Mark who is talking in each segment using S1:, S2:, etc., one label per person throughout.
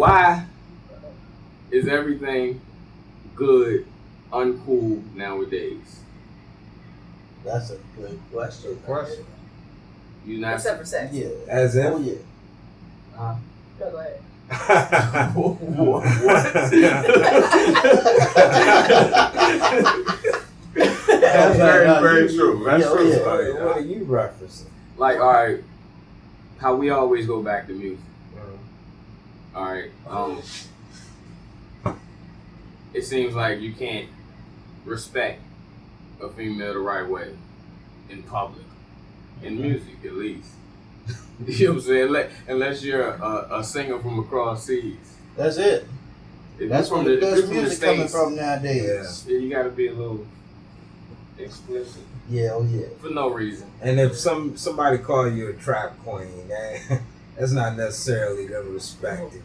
S1: Why is everything good uncool nowadays?
S2: That's a good question.
S1: You not
S3: Except for sex.
S2: Yeah.
S4: As if.
S2: Oh yeah.
S3: No, go ahead.
S1: what? That's very true. That's true.
S2: Yeah.
S4: What are you referencing?
S1: Like, all right, how we always go back to music. All right. It seems like you can't respect a female the right way in public, in music at least. You know what I'm saying? Unless you're a singer from across seas.
S2: That's it.
S1: If
S2: That's
S1: you're
S2: where the best music coming from nowadays.
S1: Yeah, you got to be a little explicit.
S2: Yeah, oh yeah.
S1: For no reason.
S4: And if somebody call you a trap queen, that's not necessarily them respecting.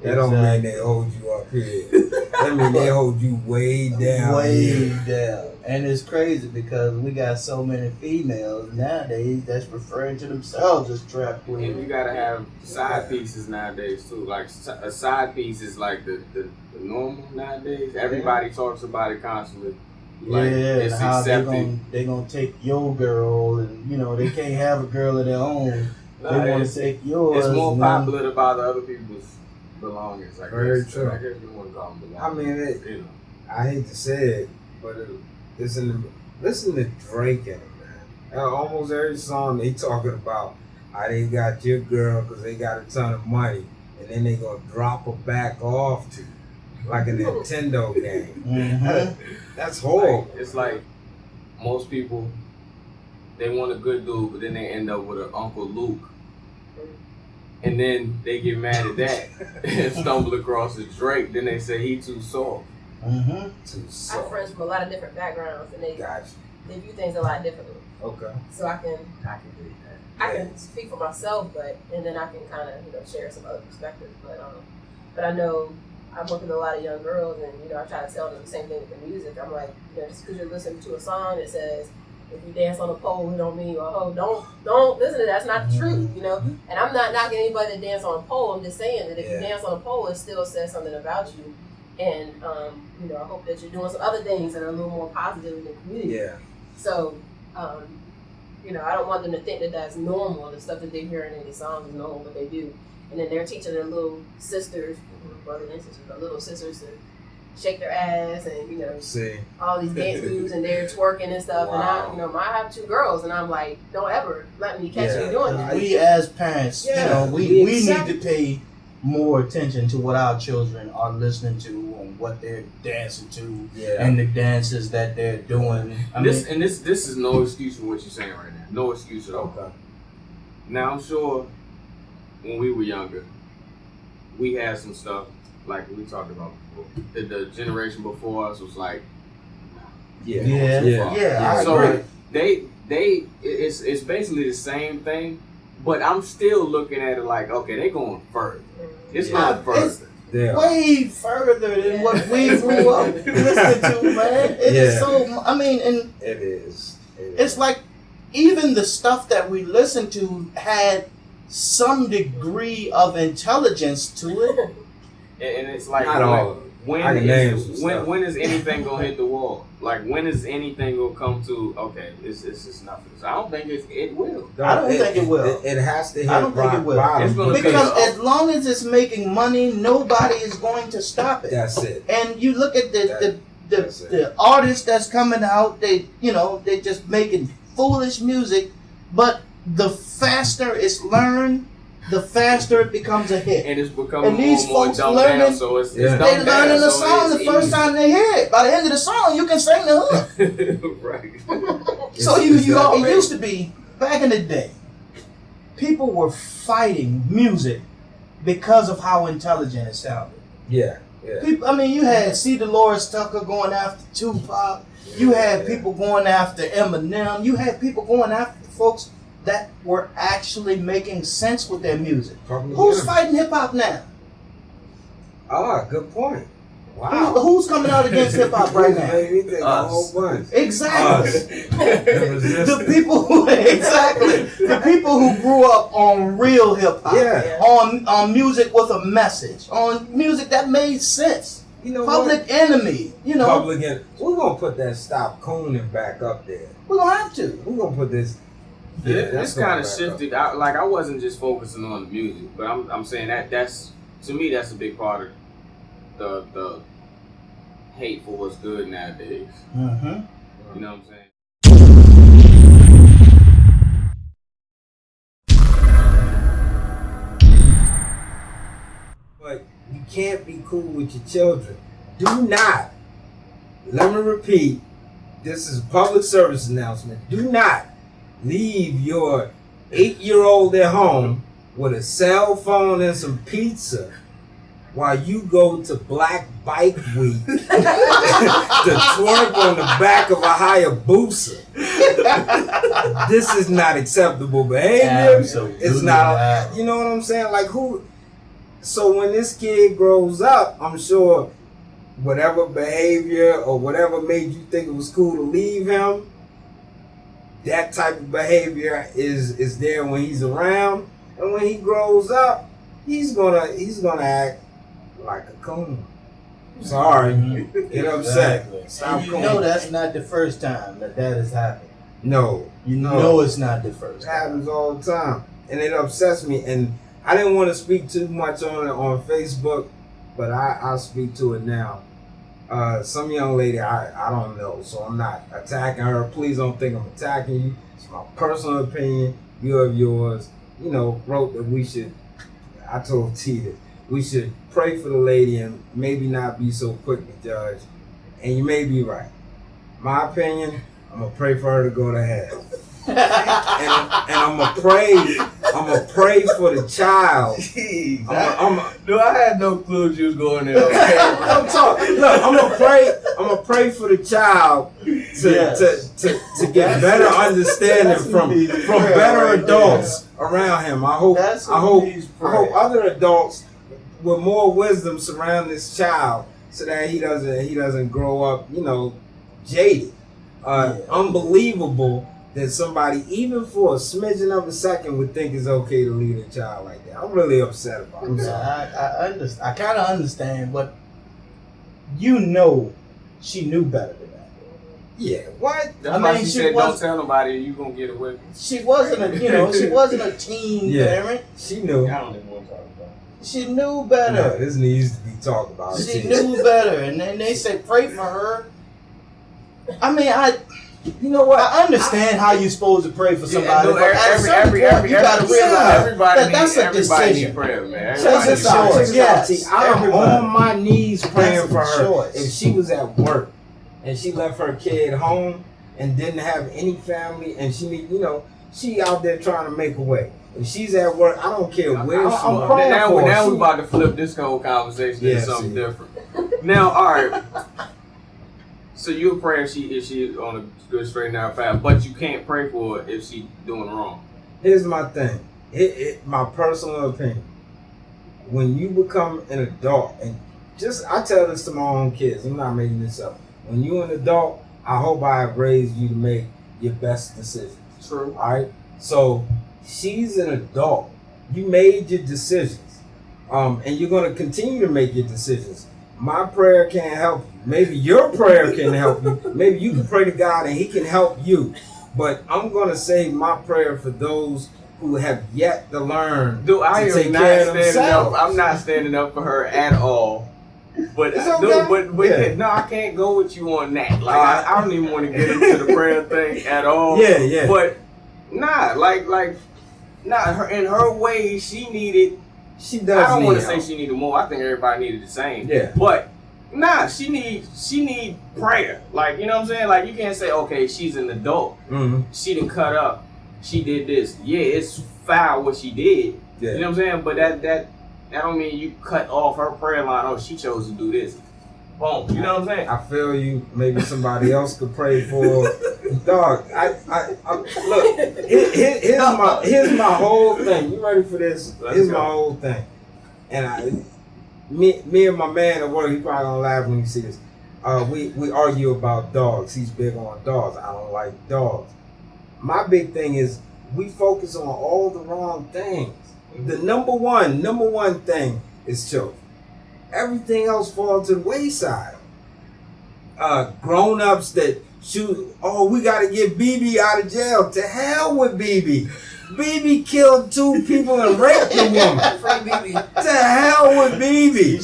S4: That don't mean they hold you up here. That mean they hold you way down.
S2: Way down. And it's crazy because we got so many females nowadays that's referring to themselves as trap
S1: And
S2: queens.
S1: you gotta have side pieces nowadays too. Like a side piece is like the normal nowadays. Everybody talks about it constantly. Like,
S2: yeah,
S1: it's
S2: and how
S1: accepted.
S2: they gonna take your girl, and they can't have a girl of their own. They want to take yours.
S1: It's more popular about other people's belongings. I guess.
S4: Very true.
S1: I guess you want to call them belongings.
S4: I mean, I hate to say it, but listen to Drake in it, man. Almost every song they talking about how they got your girl because they got a ton of money, and then they gonna drop her back off to you, like a Nintendo game.
S2: Mm-hmm.
S4: That's horrible.
S1: It's like most people, they want a good dude, but then they end up with an Uncle Luke. And then they get mad at that and stumble across a Drake. Then they say he too soft.
S2: Mm-hmm.
S4: Too
S3: I
S4: soft.
S3: have friends from a lot of different backgrounds, and they view things a lot differently.
S4: Okay.
S3: So I can
S1: I can do that.
S3: I can speak for myself, and then I can kind of share some other perspectives. But I know I work with a lot of young girls, and I try to tell them the same thing with the music. I'm like, just because you're listening to a song that says, if you dance on a pole, it don't mean you're a hoe. Don't listen to that. That's not the truth, And I'm not knocking anybody that dance on a pole. I'm just saying that if you dance on a pole, it still says something about you. And I hope that you're doing some other things that are a little more positive in the community.
S4: Yeah.
S3: So, I don't want them to think that that's normal. The stuff that they're hearing in these songs is normal, but they do. And then they're teaching their little sisters, brothers and sisters, but little sisters to shake their ass and
S4: See.
S3: all these dance moves, and they're twerking and stuff.
S4: Wow.
S3: And I have 2 girls, and I'm like, don't ever let me catch you doing that.
S2: We as parents, we need
S4: exactly.
S2: to pay more attention to what our children are listening to and what they're dancing to and the dances that they're doing.
S1: This is no excuse for what you're saying right now. No excuse at all.
S4: Okay.
S1: Now I'm sure when we were younger, we had some stuff like we talked about before. The generation before us was like,
S2: I
S1: so
S2: agree.
S1: it's basically the same thing, but I'm still looking at it like, okay, they going further. It's going further.
S2: Way further than what we grew up listening to, man. It is so. And
S4: it is.
S2: It's like even the stuff that we listened to had some degree of intelligence to it.
S1: And it's like,
S4: not all.
S1: When is anything gonna hit the wall? Like, when is anything gonna come to, okay, it's just nothing. So I don't think it will.
S2: I don't think it will.
S4: It has to hit
S2: I don't think it will.
S4: bottom.
S2: Because as long as it's making money, nobody is going to stop it.
S4: That's it.
S2: And you look at the artists that's coming out, they're just making foolish music, but the faster it's learned, the faster it becomes a hit.
S1: And it's becoming
S2: and these
S1: more
S2: folks
S1: dumbed
S2: learning,
S1: down, so it's dumbed
S2: they're
S1: down,
S2: learning the
S1: so
S2: song
S1: it's
S2: the first
S1: easy.
S2: time they hear it. By the end of the song, you can sing the hook.
S1: Right.
S2: So it used to be, back in the day, people were fighting music because of how intelligent it sounded.
S4: Yeah.
S2: People, you had C. Dolores Tucker going after Tupac. You had people going after Eminem. You had people going after folks that were actually making sense with their music. Who's fighting hip hop now?
S4: Good point. Wow.
S2: Who's coming out against hip hop right now?
S4: Made me think a whole bunch.
S2: Exactly.
S4: The
S2: people who the people who grew up on real hip hop, on music with a message, on music that made sense.
S4: You know
S2: Public Enemy, you know.
S4: Public Enemy. We're gonna put that Stop Cooning back up there.
S2: We're gonna have to.
S4: We're gonna put this.
S1: It's kind of shifted. I wasn't just focusing on the music, but I'm saying that's to me that's a big part of the hate for what's good nowadays.
S2: Mm-hmm.
S1: You know what I'm saying?
S4: But you can't be cool with your children. Do not. Let me repeat. This is a public service announcement. Do not leave your 8-year-old at home with a cell phone and some pizza while you go to Black Bike Week to twerk on the back of a Hayabusa. This is not acceptable behavior.
S2: Absolutely.
S4: It's not, you know what I'm saying? Like who? So when this kid grows up, I'm sure whatever behavior or whatever made you think it was cool to leave him, that type of behavior is there when he's around, and when he grows up, he's gonna act like a coon. Sorry, get upset.
S2: Exactly.
S4: Stop
S2: You
S4: cooning.
S2: know that's not the first time that has happened.
S4: No,
S2: You know it's not the first
S4: it
S2: time.
S4: happens all the time, and it upsets me. And I didn't want to speak too much on it on Facebook, but I'll speak to it now. Some young lady, I don't know, so I'm not attacking her. Please don't think I'm attacking you. It's my personal opinion. You have yours. You know, wrote that we should, I told T that we should pray for the lady and maybe not be so quick to judge. And you may be right. My opinion, I'm going to pray for her to go to hell. and I'm gonna pray for the child.
S1: Jeez, I had no clue you was going there.
S4: I'm talking. Look, I'm gonna pray for the child to get better understanding from better adults around him. I hope other adults with more wisdom surround this child so that he doesn't grow up, jaded. Unbelievable that somebody, even for a smidgen of a second, would think it's okay to leave a child like that. I'm really upset about it.
S2: I understand. I kind of understand, but she knew better than that.
S4: Yeah, what?
S1: That's why she said, don't tell nobody, you gonna get away.
S2: She wasn't a teen parent.
S4: She knew.
S1: I don't even want to talk about it.
S2: She knew better.
S4: No, this needs to be talked about.
S2: She knew better, and then they said pray for her. I mean, you know what? I understand how you're supposed to pray for somebody.
S1: You gotta realize that's a decision.
S4: Prayer, man. I'm on my knees praying for her. If she was at work and she left her kid home and didn't have any family, and she out there trying to make a way. If she's at work, I don't care where she's. I'm praying for her.
S1: Now we about to flip this whole conversation into something different. Now, all right. So you pray if she on a good straight and narrow path, but you can't pray for her if she doing wrong.
S4: Here's my thing. My personal opinion. When you become an adult, and I tell this to my own kids, I'm not making this up. When you're an adult, I hope I have raised you to make your best decisions.
S1: True.
S4: All right? So she's an adult. You made your decisions. And you're going to continue to make your decisions. My prayer can't help you. Maybe your prayer can help you. Maybe you can pray to God and He can help you. But I'm going to say my prayer for those who have yet to learn to take care of themselves.
S1: I'm not standing up for her at all. But no, I can't go with you on that. Like I don't even want to get into the prayer thing at all.
S4: Yeah.
S1: But in her way, she needed.
S4: She does.
S1: I don't want to say she needed more. I think everybody needed the same.
S4: Yeah.
S1: But she need prayer. Like, you know what I'm saying? Like, you can't say, okay, she's an adult.
S4: Mm-hmm.
S1: She didn't cut up. She did this. Yeah, it's foul what she did.
S4: Yeah.
S1: You know what I'm saying? But that don't mean you cut off her prayer line. Oh, she chose to do this. Boom. You know what I'm saying?
S4: I feel you. Maybe somebody else could pray for her. Dog, look, here's my whole thing. You ready for this? Here's my whole thing. And me and my man at work, he probably gonna laugh when he see this. We argue about dogs. He's big on dogs. I don't like dogs. My big thing is we focus on all the wrong things. The number one thing is children. Everything else falls to the wayside. Grown-ups that shoot, oh, we got to get BB out of jail. To hell with BB. BB killed 2 people and raped a woman.
S3: Free BB.
S4: To hell with BB.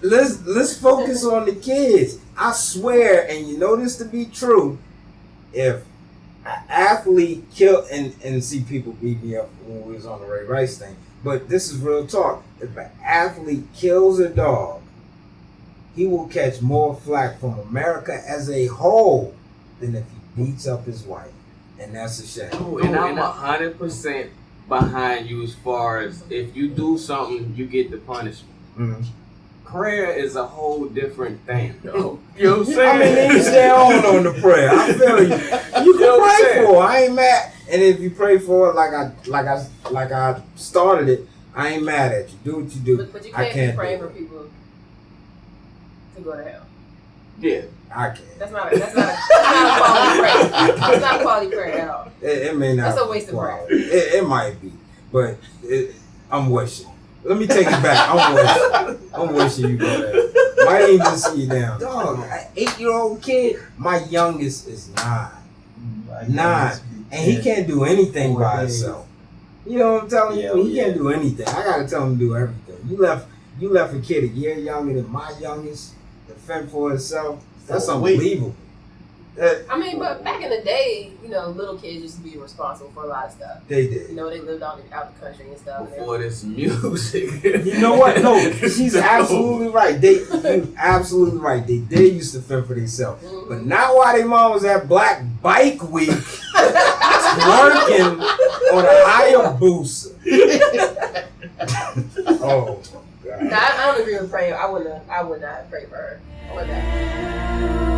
S4: Let's focus on the kids. I swear, and you know this to be true, if an athlete killed, and see people beat me up when we was on the Ray Rice thing, but this is real talk. If an athlete kills a dog, he will catch more flack from America as a whole than if he beats up his wife. And that's a shame.
S1: Oh, and I'm 100% behind you as far as if you do something, you get the punishment.
S4: Mm-hmm.
S1: Prayer is a whole different thing, though. You know what I'm saying?
S4: I mean, they stay on the prayer. I feel you. You can pray for it. I ain't mad. And if you pray for it like I started it, I ain't mad at you. Do what you do.
S3: But you
S4: I
S3: can't be praying for people to go to hell.
S1: Yeah.
S4: I can't.
S3: That's not a quality prayer. That's not a quality prayer at all.
S4: It may not.
S3: That's a waste of prayer.
S4: It might be, but I'm wishing. Let me take it back. I'm wishing you go there. Might even see you down. Dog, an 8-year-old kid. My youngest is 9. 9, and he can't do anything by himself. You know what I'm telling you? He can't do anything. I gotta tell him to do everything. You left a kid a year younger than my youngest to fend for himself. That's unbelievable.
S3: I mean, but back in the day, little kids used to be responsible for a lot of stuff.
S4: They did.
S3: They lived out the country and stuff.
S1: Before this music.
S4: You know what? No, she's absolutely right. You're absolutely right. They did used to fend for themselves. Mm-hmm. But not while their mom was at Black Bike Week working on a Hayabusa. Oh, God.
S3: I don't agree with praying. I would not pray for her. I would not.